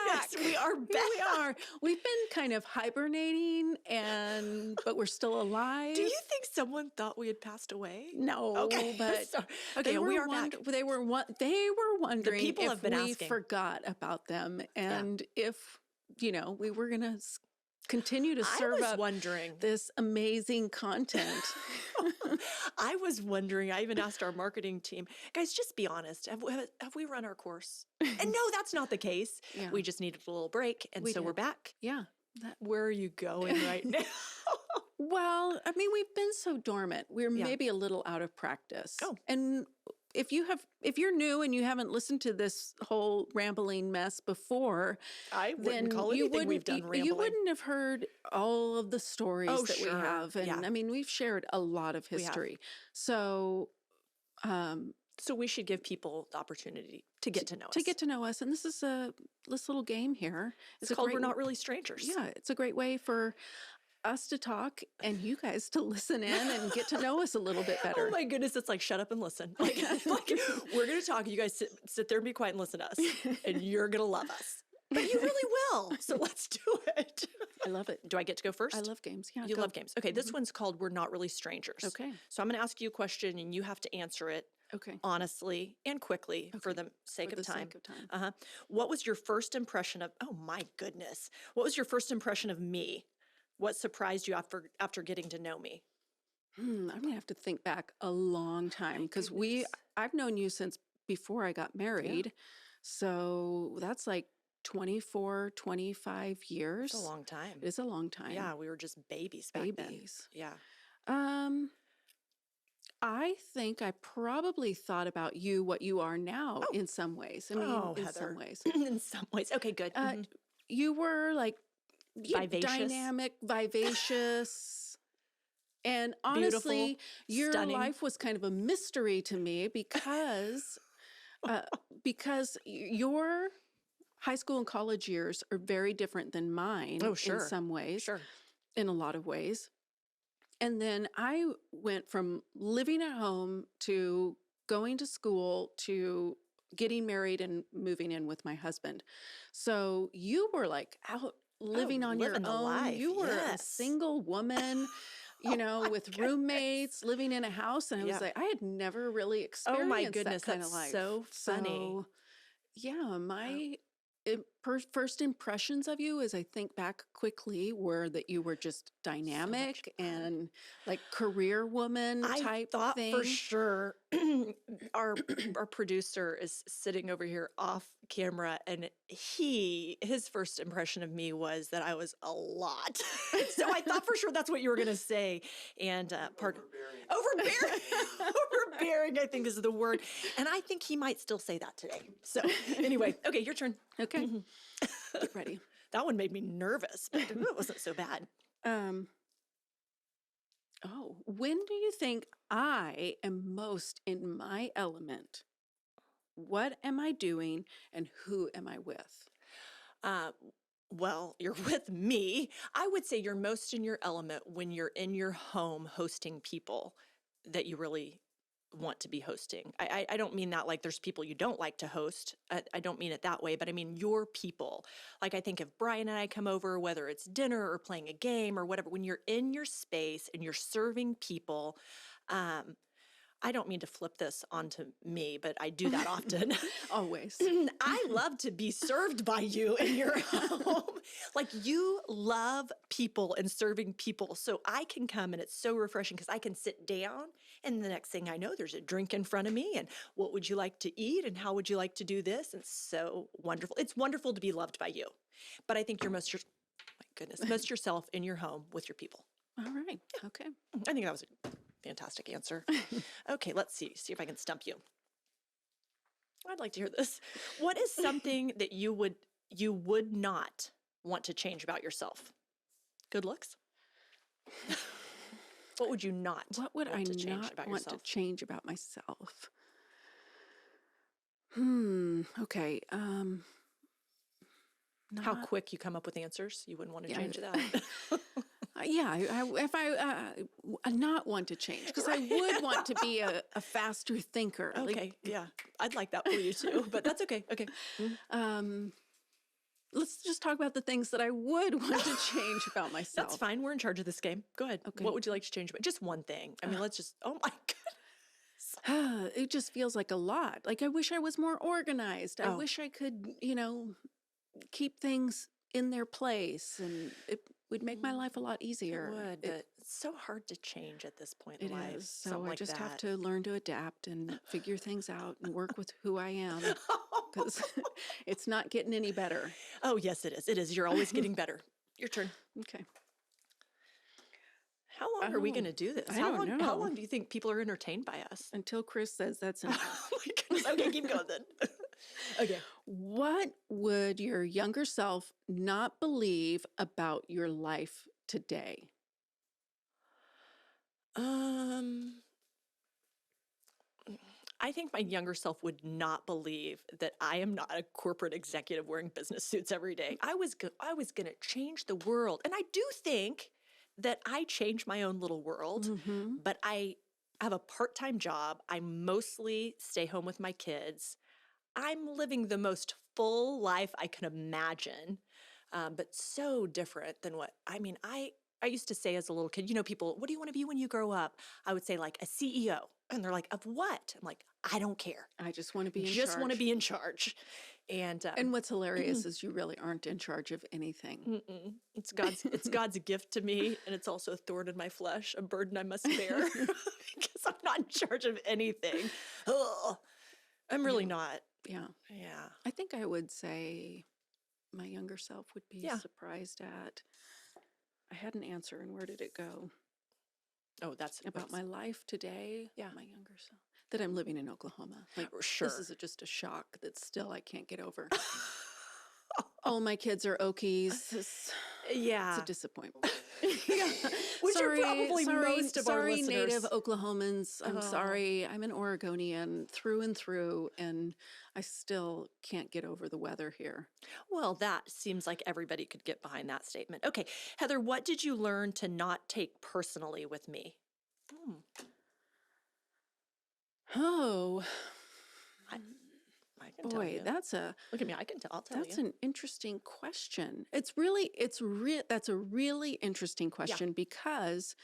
goodness, we are back. Here we are. We've been kind of hibernating, but we're still alive. Do you think someone thought we had passed away? No, Okay. but Sorry. Okay, we are back. They were wondering people if have been we asking. forgot about them and if, we were going to continue to serve up wondering. this amazing content. I was wondering, I even asked our marketing team, guys, just be honest. Have we run our course? And no, that's not the case. Yeah. We just needed a little break. And so we're back. Yeah. Where are you going right now? Well, I mean, we've been so dormant. We're maybe a little out of practice. Oh. And if you're new and you haven't listened to this whole rambling mess before, I wouldn't call anything we've done rambling. You wouldn't have heard all of the stories that we have. And I mean, we've shared a lot of history. So we should give people the opportunity to get to know us. To get to know us. And this is this little game here. It's called We're Not Really Strangers. Yeah, it's a great way for us to talk and you guys to listen in and get to know us a little bit better. Oh my goodness, it's like shut up and listen. Like we're going to talk. You guys sit there and be quiet and listen to us, and you're going to love us. But you really will. So let's do it. I love it. Do I get to go first? I love games. Yeah, you love games. Okay, this one's called We're Not Really Strangers. Okay. So I'm going to ask you a question, and you have to answer it. Okay. Honestly and quickly for the sake of time. Uh-huh. What was your first impression of? Oh my goodness! What was your first impression of me? What surprised you after getting to know me? I'm gonna have to think back a long time because I've known you since before I got married, so that's like 24, 25 years. It's a long time. It is a long time. Yeah, we were just babies back then. Yeah. I think I probably thought about you what you are now in some ways. I mean, in Heather. some ways. In some ways. Okay, good. You were like Vivacious. dynamic, vivacious. And honestly, your stunning. life was kind of a mystery to me because your high school and college years are very different than mine in some ways, in a lot of ways. And then I went from living at home to going to school to getting married and moving in with my husband. So you were like out living on your own. Life. You were a single woman, with roommates, living in a house. And I was like, I had never really experienced that kind of life. So funny. So, yeah, my first impressions of you, as I think back quickly, were that you were just dynamic and like career woman type thing. I thought for sure our producer is sitting over here off camera, and his first impression of me was that I was a lot. So I thought for sure that's what you were going to say. And overbearing, I think is the word. And I think he might still say that today. So anyway, okay, your turn. Okay. Get ready. That one made me nervous, but it wasn't so bad. When do you think I am most in my element? What am I doing and who am I with? Well, you're with me. I would say you're most in your element when you're in your home hosting people that you really want to be hosting. I don't mean that like there's people you don't like to host. I don't mean it that way, but I mean your people. Like I think if Brian and I come over, whether it's dinner or playing a game or whatever, when you're in your space and you're serving people, I don't mean to flip this onto me, but I do that often. Always. I love to be served by you in your home. Like you love people and serving people. So I can come and it's so refreshing because I can sit down and the next thing I know, there's a drink in front of me and what would you like to eat and how would you like to do this? It's so wonderful. It's wonderful to be loved by you. But I think you're most yourself in your home with your people. All right. Okay. I think that was a fantastic answer. Okay, let's see if I can stump you. I'd like to hear this. What is something that you would not want to change about yourself? Good looks? What would you not What would I not want to change about myself? Okay. How quick you come up with answers? You wouldn't want to change that. If I not want to change, because I would want to be a faster thinker. Okay, I'd like that for you too, but that's okay. Okay. let's just talk about the things that I would want to change about myself. That's fine. We're in charge of this game. Go ahead. Okay. What would you like to change about? Just one thing. I mean, let's just, oh my goodness. It just feels like a lot. Like I wish I was more organized. I wish I could, keep things in their place, and it would make my life a lot easier. It would, but it's so hard to change at this point in life. It is. So I just have to learn to adapt and figure things out and work with who I am, because it's not getting any better. Oh, yes, it is. It is. You're always getting better. Your turn. Okay. How long are we going to do this? I don't know. How long do you think people are entertained by us? Until Chris says that's enough. Oh my goodness. Okay, keep going then. Okay. What would your younger self not believe about your life today? I think my younger self would not believe that I am not a corporate executive wearing business suits every day. I was going to change the world. And I do think that I change my own little world, but I have a part-time job. I mostly stay home with my kids. I'm living the most full life I can imagine, but so different than I used to say as a little kid, people, what do you want to be when you grow up? I would say like a CEO. And they're like, of what? I'm like, I don't care. I just want to be in charge. Just want to be in charge. And what's hilarious is you really aren't in charge of anything. It's God's gift to me, and it's also a thorn in my flesh, a burden I must bear because I'm not in charge of anything. Ugh. I'm really not. Yeah. Yeah. I think I would say my younger self would be surprised at. I had an answer, and where did it go? Oh, that's about my life today. Yeah. My younger self. That I'm living in Oklahoma. Like, sure. This is just a shock that still I can't get over. All my kids are Okies. It's a disappointment. Yeah. Which are probably most of our listeners. Native Oklahomans. I'm sorry. I'm an Oregonian through and through, and I still can't get over the weather here. Well, that seems like everybody could get behind that statement. Okay, Heather, what did you learn to not take personally with me? Oh, I can boy, tell you. look at me. I can tell. I'll tell that's you. an interesting question. That's a really interesting question because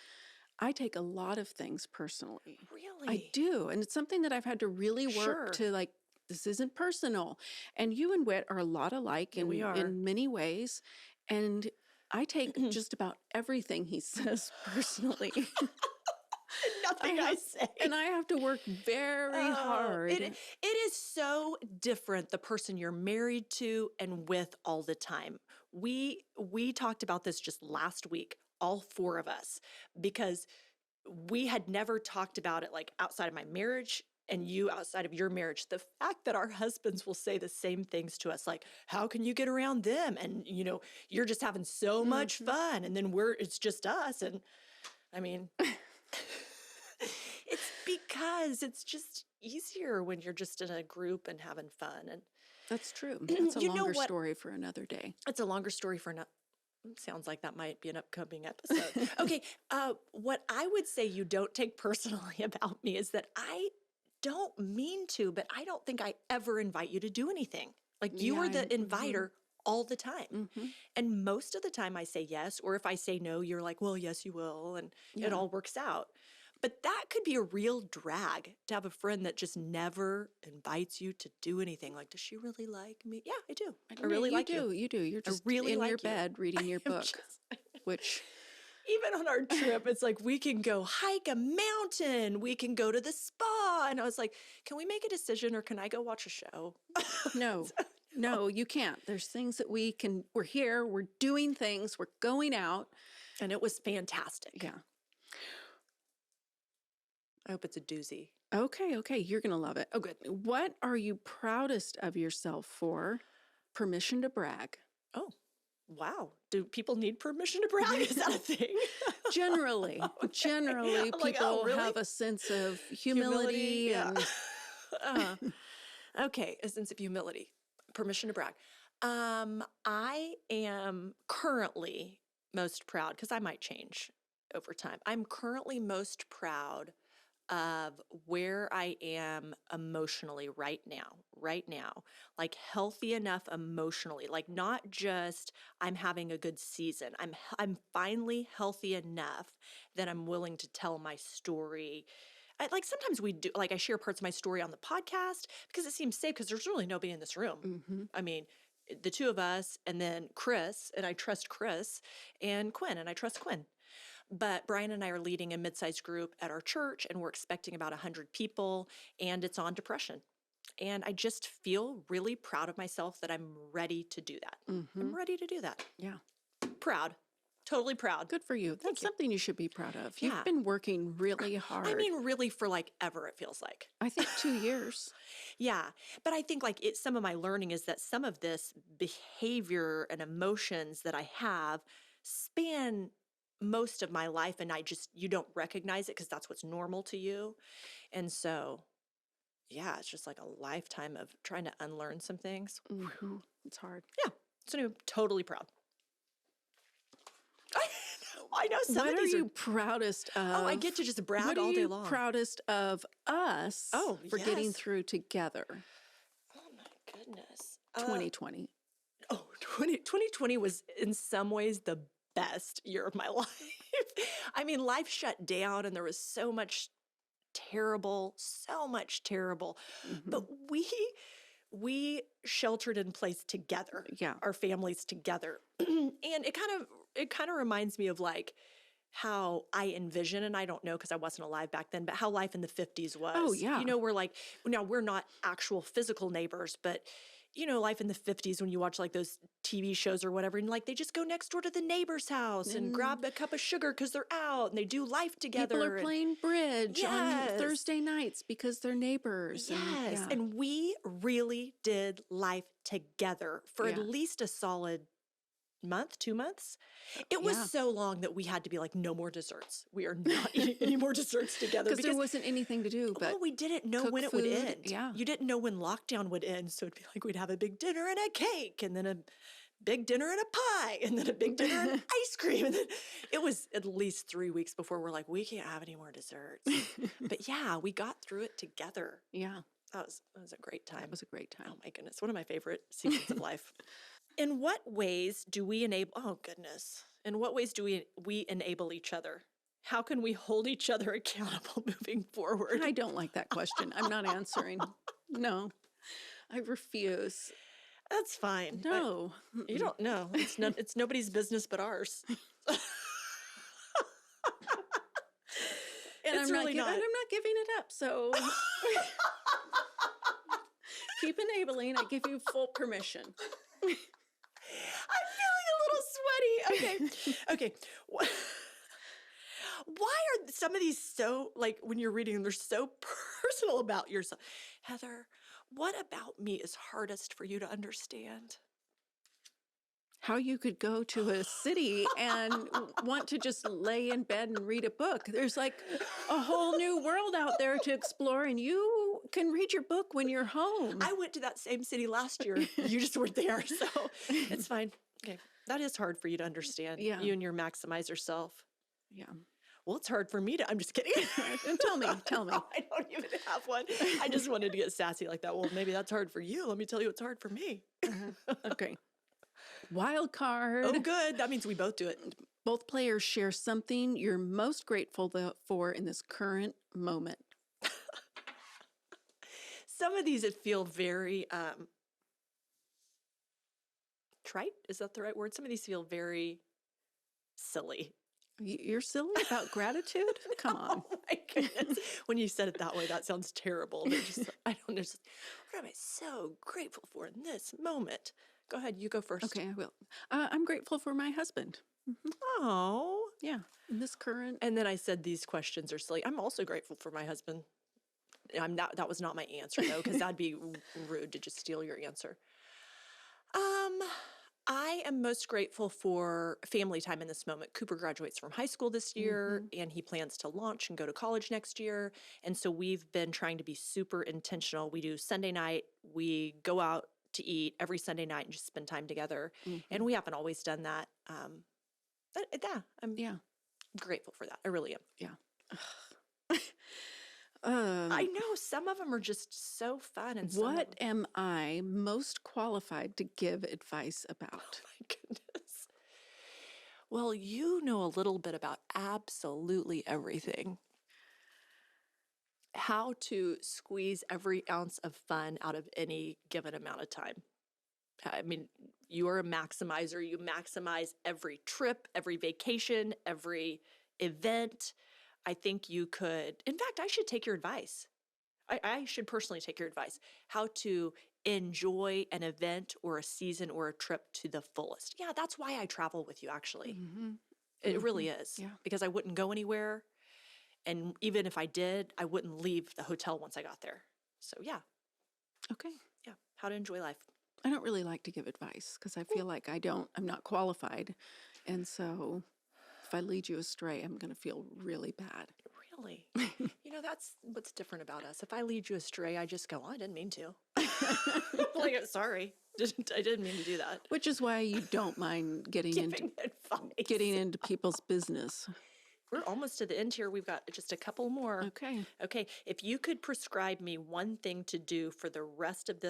I take a lot of things personally. Really? I do, and it's something that I've had to really work to like. This isn't personal, and you and Whit are a lot alike in many ways, and I take just about everything he says personally. Nothing I say. And I have to work very hard. It is so different, the person you're married to and with all the time. We talked about this just last week, all four of us, because we had never talked about it like outside of my marriage and you outside of your marriage. The fact that our husbands will say the same things to us, like, how can you get around them? And, you're just having so much fun. And then it's just us. And I mean... It's because it's just easier when you're just in a group and having fun. And that's true. That's a longer story for another day. It's a longer story for another. Sounds like that might be an upcoming episode. Okay. What I would say you don't take personally about me is that I don't mean to, but I don't think I ever invite you to do anything. Like you are the inviter all the time. And most of the time I say yes, or if I say no, you're like, well, yes, you will. And it all works out. But that could be a real drag to have a friend that just never invites you to do anything. Like, does she really like me? Yeah, I do. I really like you. You do. You're just really in your bed reading your book, which... Even on our trip, it's like we can go hike a mountain. We can go to the spa. And I was like, can we make a decision or can I go watch a show? No, you can't. There's things that we're here, we're doing things, we're going out. And it was fantastic. Yeah. I hope it's a doozy. Okay. You're going to love it. Oh, good. What are you proudest of yourself for? Permission to brag. Oh, wow. Do people need permission to brag? Is that a thing? Generally. Okay. Generally, people have a sense of humility. Okay, a sense of humility. Permission to brag. I am currently most proud, because I might change over time. I'm currently most proud of where I am emotionally right now, like healthy enough emotionally, like not just I'm having a good season. I'm finally healthy enough that I'm willing to tell my story. Like sometimes we do, like I share parts of my story on the podcast because it seems safe because there's really nobody in this room. Mm-hmm. I mean, the two of us and then Chris, and I trust Chris, and Quinn, and I trust Quinn. But Brian and I are leading a mid-sized group at our church, and we're expecting about 100 people, and it's on depression. And I just feel really proud of myself that I'm ready to do that. Mm-hmm. I'm ready to do that. Yeah. Proud. Totally proud. Good for you. That's something you should be proud of. Yeah. You've been working really hard. I mean, really for like ever, it feels like. I think 2 years. Yeah. But I think like some of my learning is that some of this behavior and emotions that I have span most of my life, and you don't recognize it because that's what's normal to you. And so, yeah, it's just like a lifetime of trying to unlearn some things. Mm-hmm. It's hard. Yeah. So anyway, totally proud. I know some what of these are you proudest of? Oh, I get to just brag all day long. What are you proudest of us for getting through together? Oh my goodness. 2020. 2020 was in some ways the best year of my life. I mean, life shut down and there was so much terrible. Mm-hmm. But we sheltered in place together. Yeah. Our families together. And it kind of reminds me of like how I envision, and I don't know because I wasn't alive back then, but how life in the 50s was. Oh, yeah. You know, we're not actual physical neighbors, but you know, life in the 50s when you watch like those TV shows or whatever, and like they just go next door to the neighbor's house and grab a cup of sugar because they're out and they do life together. People are playing bridge on Thursday nights because they're neighbors. Yes. And we really did life together for at least a solid month, 2 months. It was so long that we had to be like, no more desserts. We are not eating any more desserts together. Because there wasn't anything to do but we didn't know when it would end. Yeah. You didn't know when lockdown would end. So it'd be like we'd have a big dinner and a cake and then a big dinner and a pie and then a big dinner and ice cream. And then it was at least 3 weeks before we're like, we can't have any more desserts. But yeah, we got through it together. Yeah. That was a great time. That was a great time. Oh my goodness. One of my favorite seasons of life. In what ways do we enable, oh goodness, in what ways do we enable each other? How can we hold each other accountable moving forward? I don't like that question. I'm not answering. No, I refuse. That's fine. No. You don't know. It's nobody's business but ours. And I'm not giving it up, so keep enabling. I give you full permission. I'm feeling a little sweaty. Okay. Why are some of these so, like, when you're reading them, they're so personal about yourself? Heather, what about me is hardest for you to understand? How you could go to a city and want to just lay in bed and read a book. There's like a whole new world out there to explore, and you can read your book when you're home. I went to that same city last year. You just weren't there, so it's fine. Okay. That is hard for you to understand. Yeah. You and your maximizer self. Yeah. Well, it's hard for me to, I'm just kidding. Tell me. I don't even have one. I just wanted to get sassy like that. Well, maybe that's hard for you. Let me tell you what's hard for me. Okay. Wild card. Oh, good. That means we both do it. Both players share something you're most grateful for in this current moment. Some of these feel very trite. Is that the right word? Some of these feel very silly. You're silly about gratitude? Come on. Oh my goodness. When you said it that way, that sounds terrible. But just, I don't know. What am I so grateful for in this moment? Go ahead. You go first. Okay, I will. I'm grateful for my husband. Mm-hmm. Oh. Yeah. In this current. And then I said these questions are silly. I'm also grateful for my husband. That was not my answer, though, because that'd be rude to just steal your answer. I am most grateful for family time in this moment. Cooper graduates from high school this year, and he plans to launch and go to college next year. And so we've been trying to be super intentional. We do Sunday night. We go out to eat every Sunday night and just spend time together. And we haven't always done that. I'm grateful for that. I really am. Yeah. I know some of them are just so fun. And what am I most qualified to give advice about? Oh my goodness. Well, you know a little bit about absolutely everything. How to squeeze every ounce of fun out of any given amount of time. I mean, you are a maximizer. You maximize every trip, every vacation, every event. I think you could, in fact, I should take your advice. I should personally take your advice. How to enjoy an event or a season or a trip to the fullest. Yeah, that's why I travel with you, actually. It really is. Yeah. Because I wouldn't go anywhere. And even if I did, I wouldn't leave the hotel once I got there. So, yeah. Okay. Yeah. How to enjoy life. I don't really like to give advice because I feel like I'm not qualified. And so if I lead you astray, I'm going to feel really bad. Really? That's what's different about us. If I lead you astray, I just go, oh, I didn't mean to. Like, sorry. I didn't mean to do that. Which is why you don't mind getting into people's business. We're almost to the end here. We've got just a couple more. Okay. If you could prescribe me one thing to do for the rest of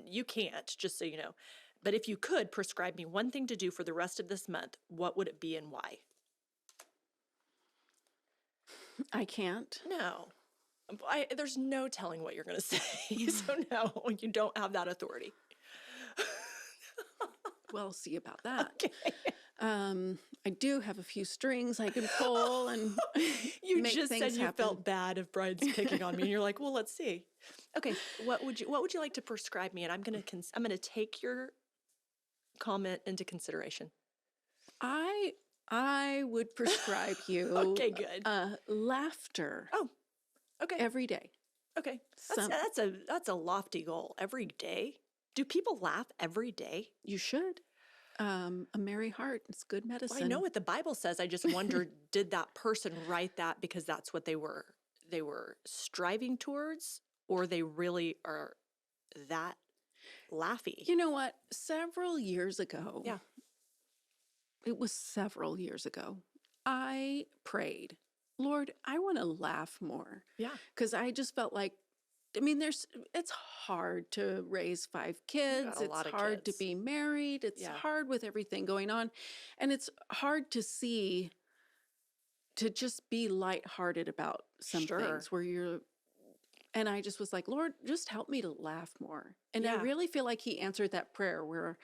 you can't, just so you know, but if you could prescribe me one thing to do for the rest of this month, what would it be and why? I can't. No. There's no telling what you're going to say. So no, you don't have that authority. We'll see about that. Okay. I do have a few strings I can pull and you make just things said you happen. Felt bad if Brian's picking on me, and you're like, well, let's see. Okay, what would you like to prescribe me? And I'm gonna take your comment into consideration. I would prescribe you okay, good. Laughter. Oh, okay. Every day. Okay, that's a lofty goal. Every day. Do people laugh every day? You should. A merry heart, it's good medicine. Well, I know what the Bible says. I just wondered, did that person write that because that's what they were striving towards, or they really are that laughy? You know what? Several years ago, yeah, it was several years ago, I prayed, Lord, I want to laugh more. Yeah. Because I just felt like, it's hard to raise 5 kids. It's hard to be married. It's hard with everything going on. And it's hard to just be lighthearted about some things and I just was like, Lord, just help me to laugh more. And I really feel like he answered that prayer where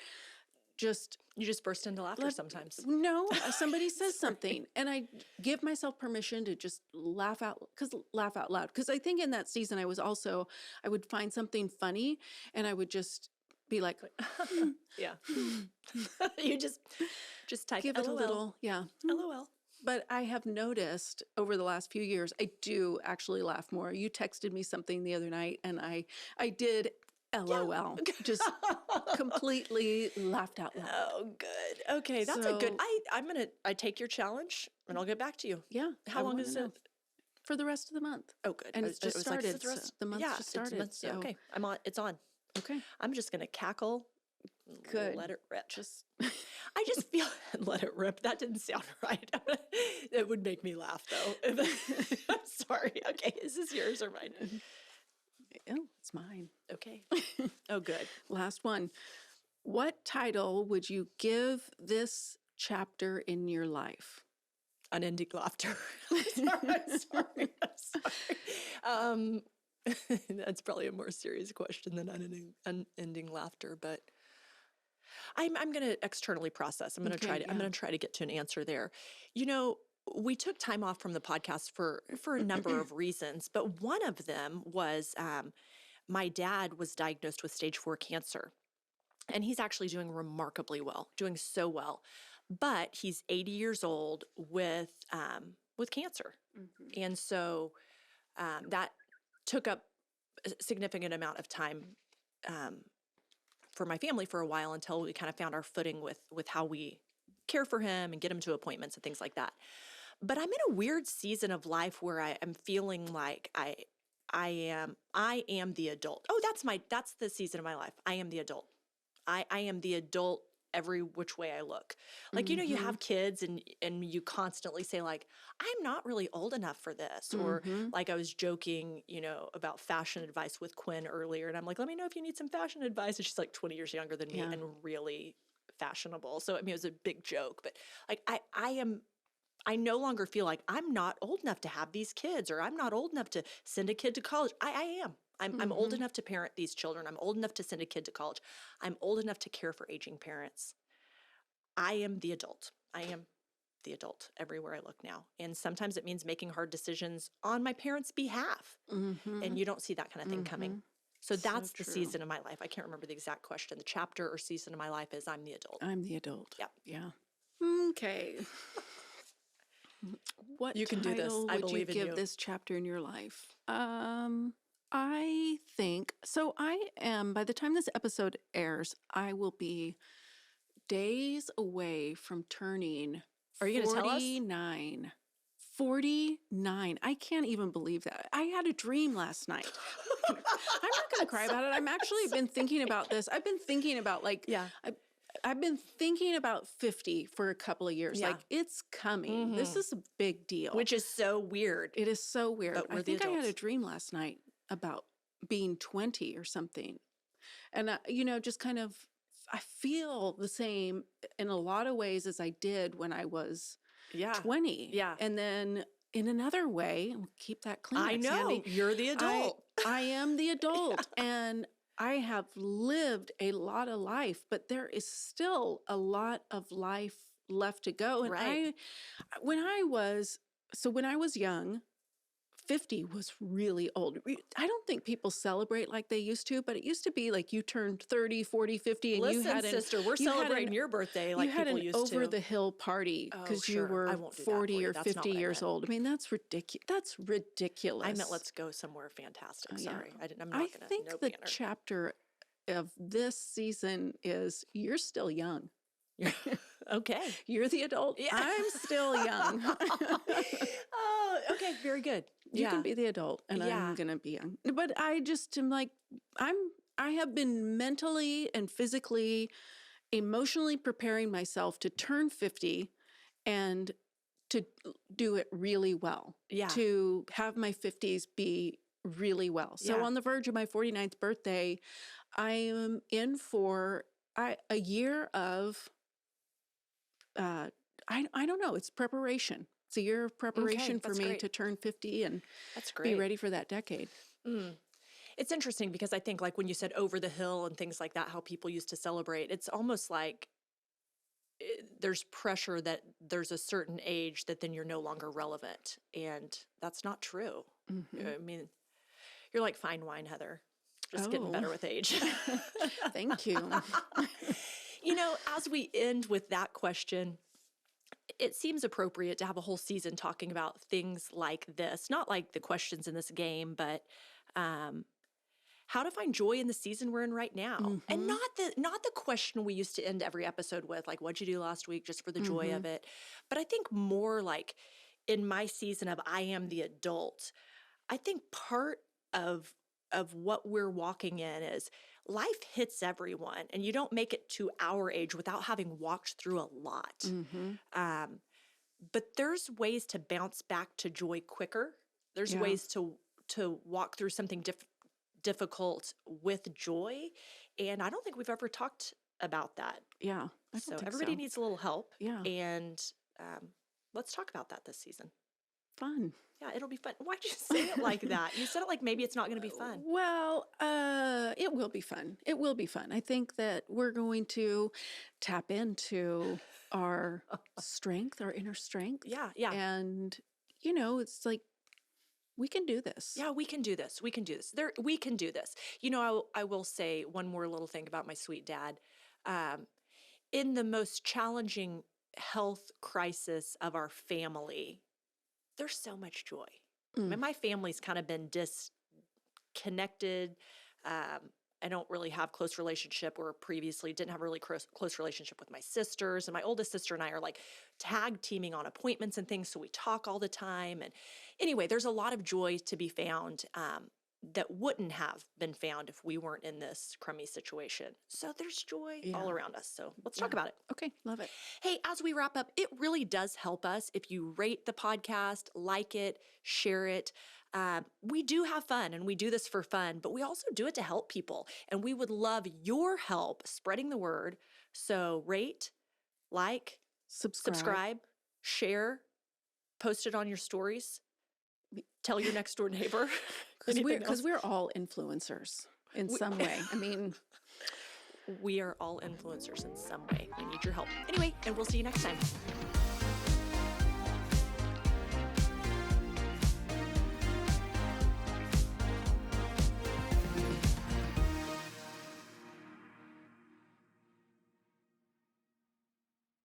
you just burst into laughter sometimes. No, somebody says something and I give myself permission to just laugh out loud. Because I think in that season I would find something funny and I would just be like, yeah. You just type give it LOL. a little, LOL. But I have noticed over the last few years, I do actually laugh more. You texted me something the other night and I did LOL. Just completely laughed out loud. Oh, good. Okay, that's a good. I take your challenge and I'll get back to you. Yeah. How long is it? For the rest of the month. Oh, good. And it's just started. The month just started. So. Okay, it's on. Okay. I'm just gonna cackle. Good. Let it rip. I just feel let it rip. That didn't sound right. It would make me laugh though. I'm sorry. Okay, is this yours or mine? Oh, it's mine. Okay. Oh, good. Last one. What title would you give this chapter in your life? Unending laughter. I'm sorry. That's probably a more serious question than unending laughter, but I'm going to externally process. I'm going to try to get to an answer there. We took time off from the podcast for a number of reasons, but one of them was my dad was diagnosed with stage 4 cancer, and he's actually doing remarkably well, doing so well. But he's 80 years old with cancer, and so that took up a significant amount of time for my family for a while until we kind of found our footing with how we care for him and get him to appointments and things like that. But I'm in a weird season of life where I am feeling like I am the adult. Oh, that's the season of my life. I am the adult. I am the adult every which way I look. Like, you have kids and you constantly say like, I'm not really old enough for this. Or like I was joking, about fashion advice with Quinn earlier. And I'm like, let me know if you need some fashion advice. And she's like 20 years younger than me and really fashionable. So, I mean, it was a big joke, but like, I no longer feel like I'm not old enough to have these kids, or I'm not old enough to send a kid to college. I am. I'm old enough to parent these children. I'm old enough to send a kid to college. I'm old enough to care for aging parents. I am the adult. I am the adult everywhere I look now. And sometimes it means making hard decisions on my parents' behalf. And you don't see that kind of thing coming. So that's the season of my life. I can't remember the exact question. The chapter or season of my life is I'm the adult. I'm the adult. Yep. Yeah. Okay. What you can do this. I would you believe in give you. this chapter in your life? I think so. I am, by the time this episode airs, I will be days away from turning Are you going to tell us? 49. 49. I can't even believe that. I had a dream last night. I'm not going to cry about it. I'm actually been thinking about this. I've been thinking about I've been thinking about 50 for a couple of years. Yeah. Like, it's coming. This is a big deal. Which is so weird. It is so weird. But I think I had a dream last night about being 20 or something. And, just kind of, I feel the same in a lot of ways as I did when I was 20. Yeah. And then in another way, keep that clean. I know. Sandy, You're the adult. I am the adult. And I have lived a lot of life, but there is still a lot of life left to go. And when I was young, 50 was really old. I don't think people celebrate like they used to, but it used to be like you turned 30, 40, 50 and Listen, sister, we're celebrating your birthday like people used to. You had an over-the-hill party because you were 40 or 50 years old. I mean, that's ridiculous. That's ridiculous. I meant let's go somewhere fantastic. Sorry. I'm not I going to think the chapter of this season is you're still young. Okay. You're the adult. Yeah. I'm still young. Oh, okay. Very good. You can be the adult and I'm going to be young. But I just am like, I have been mentally and physically, emotionally preparing myself to turn 50 and to do it really well. Yeah. To have my 50s be really well. So on the verge of my 49th birthday, I am in for a year of, I don't know, it's preparation. It's a year of preparation for me to turn 50 and be ready for that decade. It's interesting because I think like when you said over the hill and things like that, how people used to celebrate, it's almost like there's pressure that there's a certain age that then you're no longer relevant. And that's not true. I mean, you're like fine wine, Heather. Just getting better with age. Thank you. As we end with that question, it seems appropriate to have a whole season talking about things like this. Not like the questions in this game, but how to find joy in the season we're in right now. And not the question we used to end every episode with, like, what'd you do last week, just for the joy of it. But I think more like in my season of I am the adult, I think part of what we're walking in is life hits everyone, and you don't make it to our age without having walked through a lot. But there's ways to bounce back to joy quicker. There's ways to walk through something difficult with joy, and I don't think we've ever talked about that. Yeah. So everybody needs a little help. Yeah. And let's talk about that this season. Fun. Yeah, it'll be fun. Why'd you say it like that? You said it like maybe it's not going to be fun. Well, it will be fun. It will be fun. I think that we're going to tap into our strength, our inner strength. Yeah. And, it's like, we can do this. Yeah, we can do this. We can do this. We can do this. I will say one more little thing about my sweet dad. In the most challenging health crisis of our family, there's so much joy. I mean, my family's kind of been disconnected. I don't really have close relationship, or previously didn't have a really close relationship with my sisters. And my oldest sister and I are like tag teaming on appointments and things. So we talk all the time. And anyway, there's a lot of joy to be found that wouldn't have been found if we weren't in this crummy situation. So there's joy all around us. So let's talk about it. Okay, love it. Hey, as we wrap up, it really does help us if you rate the podcast, like it, share it. We do have fun and we do this for fun, but we also do it to help people. And we would love your help spreading the word. So rate, like, subscribe, share, post it on your stories, tell your next door neighbor. Because we're all influencers in some way. I mean, we are all influencers in some way. We need your help. Anyway, and we'll see you next time.